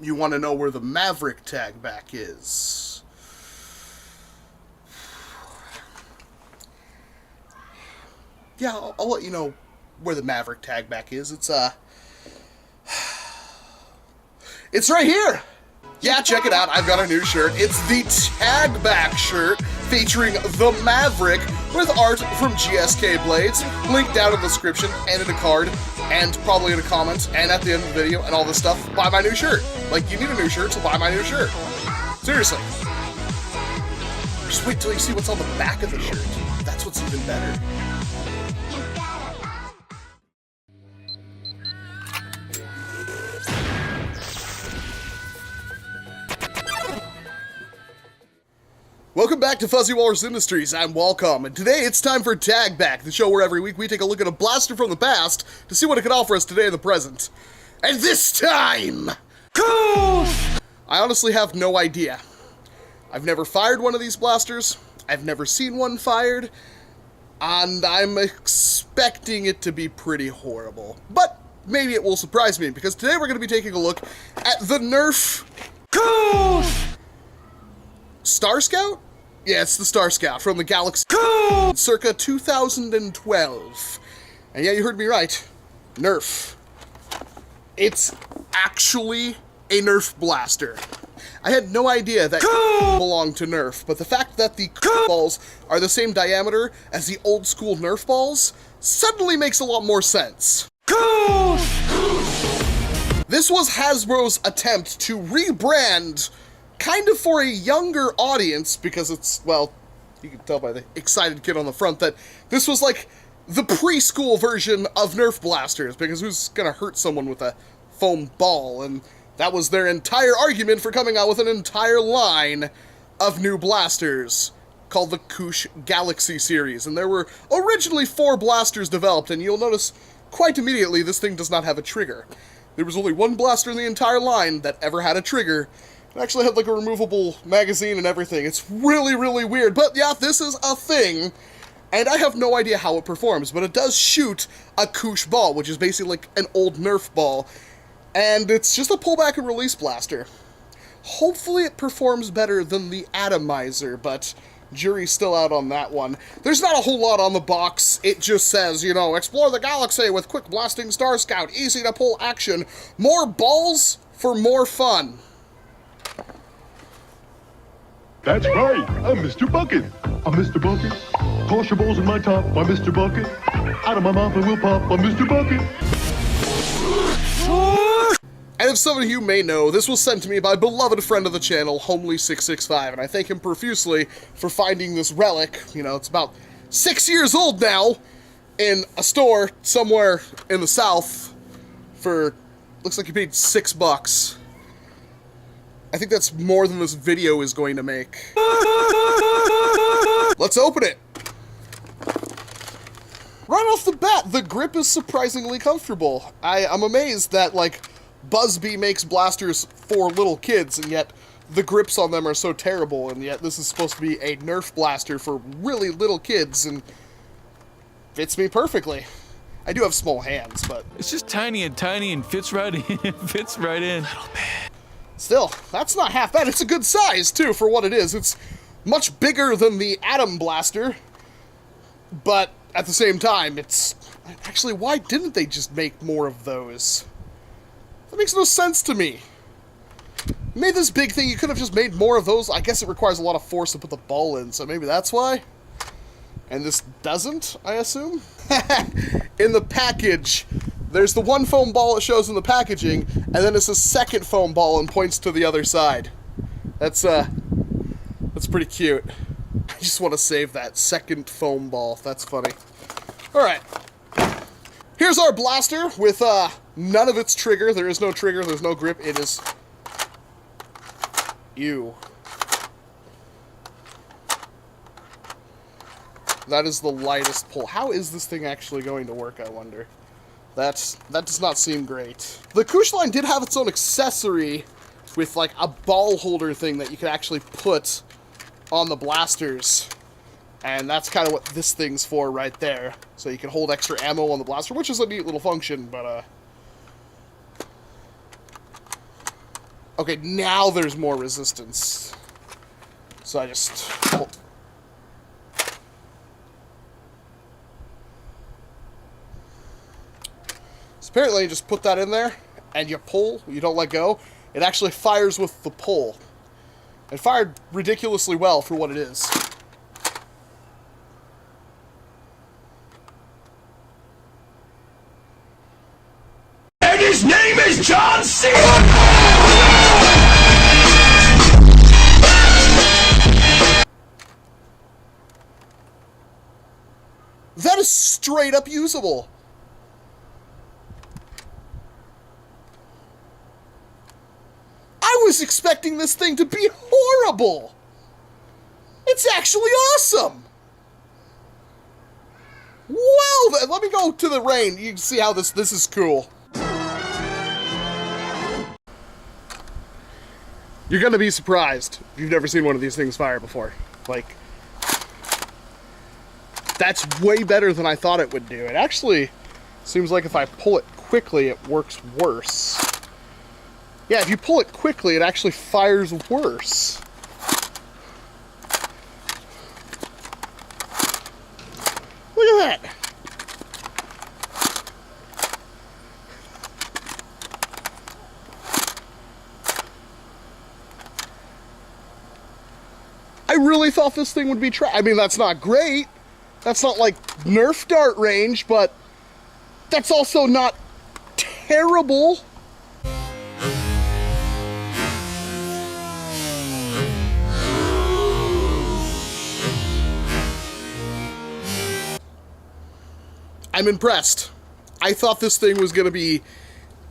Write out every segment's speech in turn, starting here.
You want to know where the Maverick tag back is. Yeah, I'll let you know where the Maverick tag back is. It's right here! Yeah, check it out, I've got a new shirt. It's the tag back shirt featuring the Maverick with art from GSK Blades. Link down in the description and in a card and probably in a comment and at the end of the video and all this stuff. Buy my new shirt. Like, you need a new shirt, so buy my new shirt. Seriously. Just wait till you see what's on the back of the shirt. That's what's even better. Welcome back to Fuzzy Walrus Industries. I'm Walcom, and today it's time for Tag Back, the show where every week we take a look at a blaster from the past to see what it can offer us today in the present. And this time, KOOSH! I honestly have no idea. I've never fired one of these blasters, I've never seen one fired, and I'm expecting it to be pretty horrible. But maybe it will surprise me, because today we're going to be taking a look at the NERF Koosh Star Scout? Yeah, it's the Star Scout from the Galaxy Line, circa 2012. And yeah, you heard me right. NERF. It's actually a NERF blaster. I had no idea that belonged to NERF, but the fact that the balls are the same diameter as the old school NERF balls suddenly makes a lot more sense. This was Hasbro's attempt to rebrand kind of for a younger audience, because it's, well, you can tell by the excited kid on the front that this was like the preschool version of NERF blasters, because who's gonna hurt someone with a foam ball? And that was their entire argument for coming out with an entire line of new blasters called the KOOSH Galaxy series. And there were originally 4 blasters developed, and you'll notice quite immediately this thing does not have a trigger. There was only one blaster in the entire line that ever had a trigger. It actually had like a removable magazine and everything. It's really, really weird. But yeah, this is a thing. And I have no idea how it performs, but it does shoot a KOOSH ball, which is basically like an old NERF ball. And it's just a pullback and release blaster. Hopefully it performs better than the Atomizer, but jury's still out on that one. There's not a whole lot on the box. It just says, you know, explore the galaxy with quick blasting Star Scout, easy to pull action, more balls for more fun. That's right, I'm Mr. Bucket. I'm Mr. Bucket. Toss your balls in my top, I'm Mr. Bucket. Out of my mouth I will pop, I'm Mr. Bucket. And if some of you may know, this was sent to me by a beloved friend of the channel, Homely665, and I thank him profusely for finding this relic. You know, it's about 6 years old now, in a store somewhere in the south for, looks like he paid $6. I think that's more than this video is going to make. Let's open it. Right off the bat, the grip is surprisingly comfortable. I'm amazed that, like, Blvd makes blasters for little kids, and yet the grips on them are so terrible, and yet this is supposed to be a NERF blaster for really little kids, and fits me perfectly. I do have small hands, but it's just tiny and fits right in. Fits right in. Little bit. Still, that's not half bad. It's a good size, too, for what it is. It's much bigger than the Atom Blaster, but at the same time, it's... Actually, why didn't they just make more of those? That makes no sense to me. You made this big thing, you could have just made more of those. I guess it requires a lot of force to put the ball in, so maybe that's why? And this doesn't, I assume? In the package, there's the one foam ball it shows in the packaging, and then it's a second foam ball and points to the other side. That's pretty cute. I just want to save that second foam ball. That's funny. Alright. Here's our blaster with none of its trigger. There is no trigger, there's no grip. It is... Ew. That is the lightest pull. How is this thing actually going to work, I wonder? That does not seem great. The KOOSH line did have its own accessory with like a ball holder thing that you could actually put on the blasters. And that's kind of what this thing's for right there. So you can hold extra ammo on the blaster, which is a neat little function, but Okay, now there's more resistance. So I just... So apparently you just put that in there, and you pull, you don't let go. It actually fires with the pull. It fired ridiculously well for what it is. And his name is John C. That is straight up usable. I was expecting this thing to be horrible. It's actually awesome. Well, then, let me go to the rain. You can see how this is cool. You're gonna be surprised if you've never seen one of these things fire before. Like, that's way better than I thought it would do. It actually seems like if I pull it quickly, it works worse. Yeah, if you pull it quickly, it actually fires worse. Look at that. I really thought this thing would be I mean, that's not great. That's not like Nerf dart range, but that's also not terrible. I'm impressed. I thought this thing was gonna be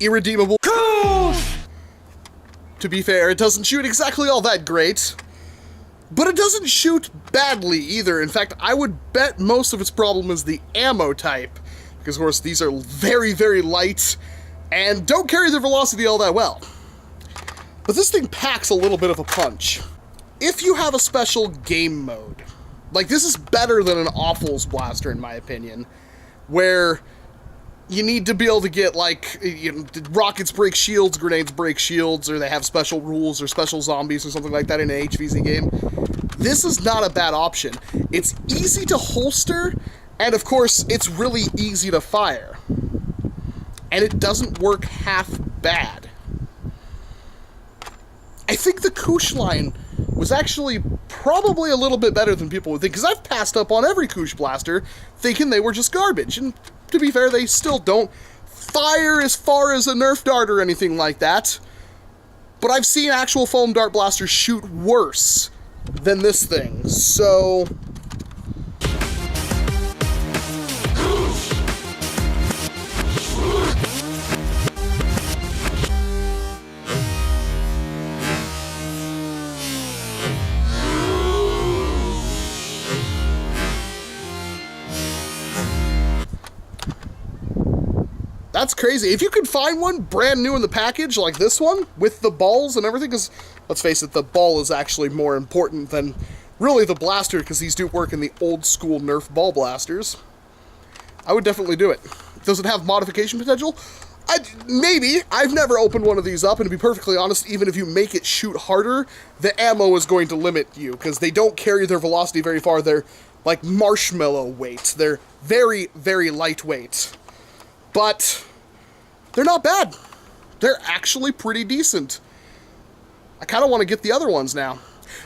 irredeemable. Koosh! To be fair, it doesn't shoot exactly all that great, but it doesn't shoot badly either. In fact, I would bet most of its problem is the ammo type, because of course these are very, very light and don't carry their velocity all that well. But this thing packs a little bit of a punch. If you have a special game mode, like this is better than an Awfuls blaster in my opinion, where you need to be able to get, like, you know, rockets break shields, grenades break shields, or they have special rules or special zombies or something like that in an HVZ game. This is not a bad option. It's easy to holster, and of course, it's really easy to fire. And it doesn't work half bad. I think the Koosh line was actually probably a little bit better than people would think, because I've passed up on every Koosh blaster thinking they were just garbage, and to be fair, they still don't fire as far as a Nerf dart or anything like that, but I've seen actual foam dart blasters shoot worse than this thing, so... That's crazy. If you could find one brand new in the package, like this one, with the balls and everything, because, let's face it, the ball is actually more important than really the blaster, because these do work in the old school Nerf ball blasters, I would definitely do it. Does it have modification potential? Maybe. I've never opened one of these up, and to be perfectly honest, even if you make it shoot harder, the ammo is going to limit you, because they don't carry their velocity very far. They're like marshmallow weight. They're very, very lightweight. But they're not bad. They're actually pretty decent. I kind of want to get the other ones now.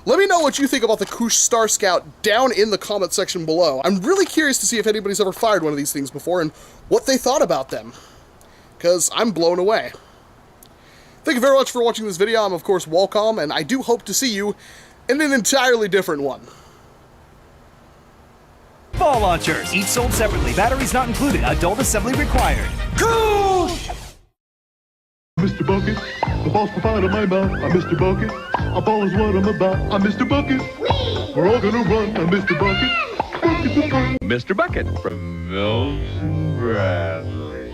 Let me know what you think about the KOOSH Star Scout down in the comment section below. I'm really curious to see if anybody's ever fired one of these things before and what they thought about them, because I'm blown away. Thank you very much for watching this video. I'm, of course, Walcom, and I do hope to see you in an entirely different one. Ball launchers, each sold separately. Batteries not included. Adult assembly required. Koosh! Mr. Bucket, the ball's provided on my mouth. I'm Mr. Bucket. A ball is what I'm about. I'm Mr. Bucket. We're all gonna run. I'm Mr. Bucket. Bucket the fun. Mr. Bucket from Mills Bradley.